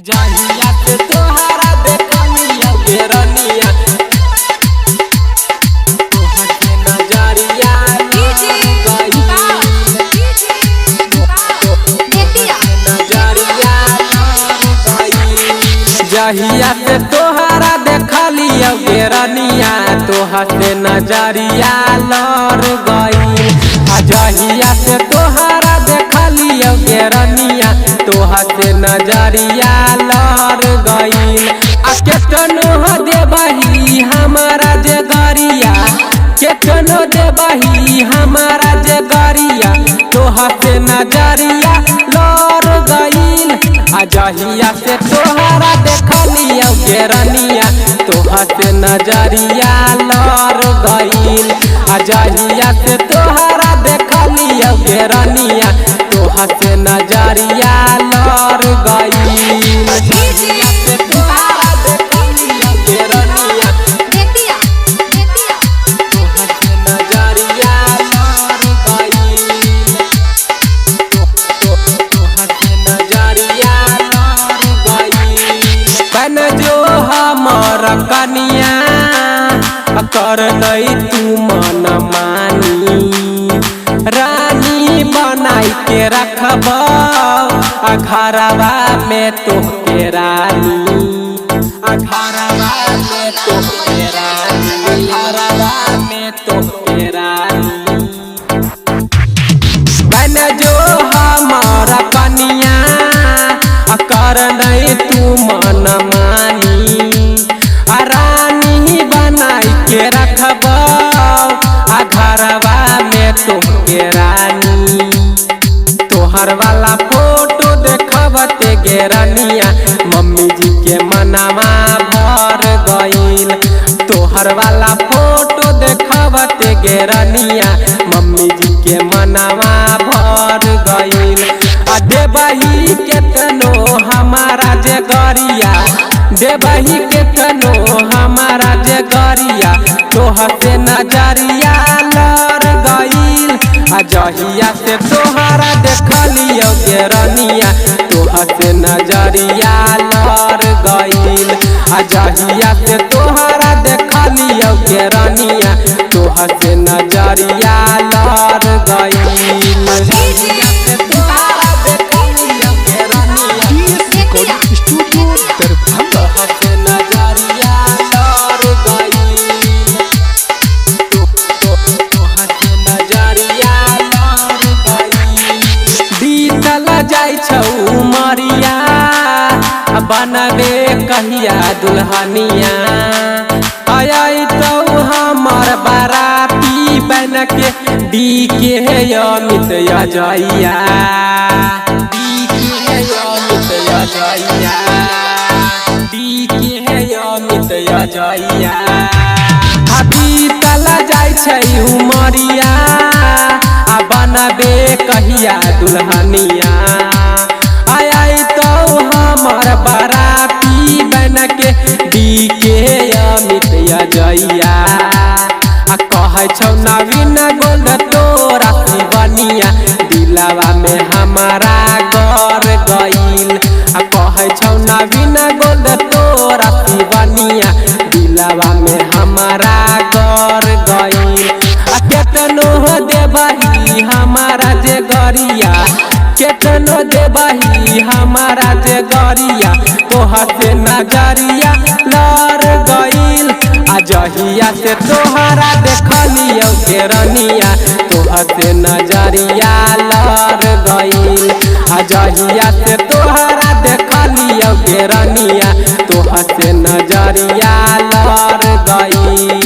अजहिया से तोहरा देखनिया घेरनिया तोहर के नजरिया जहिया से तोहरा देखलिया घेरनिया तोहर से नजरिया लड़ गई। अजहिया से तोहरा देखलिया घेरनिया तोहर से नजरिया लड़ गई। आ केतनो देबही हमारा जे गरिया केतनो देबही हमारा जे गरिया तोहर से नजरिया लड़ गई। अजहिया से तोहरा देखलिया घेरनिया तोहर से नजरिया लड़ गई। अजहिया से तोहरा देखलिया घेरनिया तोहर से नजरिया लड़ गई। अजहिया से तोहरा देखलिया घेरनिया तोहर से नजरिया लड़ गई। तोहर से नजरिया लड़ गई। बन जो हमर कनिया कर नहीं तू मन मानी रानी बनाई के रखब घरवा में तोहके रानी घरवा में तोहके रानी घरवा में तोहके रानी। बन जो हमारा कनिया कर नहीं तू मन मानी रानी बनाई के रखब घरवा में तोहके रानी। तोहर वाला फोटो देखब ते घेरनिया मम्मी जी के मनवा भर गईल। तोहर वाला फोटो देखब ते घेरनिया मम्मी जी के मनवा भर गईल। आ देबही केतनो हमारा जे गरिया देबही केतनो हमारा जे गरिया तोहर से नजरिया लड़ गईल। अजहिया से तोहरा देखलिया घेरनिया तोहर से नजरिया लड़ गईल। अजहिया से तोहरा देखलिया घेरनिया तोहर से नजरिया लड़ गईल। अजहिया से तोहरा देखलिया घेरनिया स्टूडियो दरभंगा तोहर से नजरिया लड़ गई। तोहर से नजरिया लड़ गई। बीतल जाइ छौ उमरिया बनबे कहिया दुल्हनिया आई तो हमर बाराती बन के डी के अमित अजहिया डी के अमित अजहिया डी के अमित अजहिया। बीतल जाइ छै उमरिया बनबे कहिया दुल्हनिया आई तो हमर बाराती बन के डी के अमित अजहिया। कहे छौ नवीन गोल्ड तोरा शिवनिया दिलवा में हमारा गड़ गईल। कहे छौ नवीन गोल्ड तोरा शिवनिया दिलवा में हमारा गड़ गईल। केतनो देबही हमारा जे गरिया केतनो देबही हमारा जे गरिया तोहर से नजरिया लड़ गईल। अजहिया से तोहरा देखलिया घेरनिया तोहर से नजरिया लड़ गईल। अजहिया से तोहरा देखलिया घेरनिया तोहर से नजरिया लड़ गईल।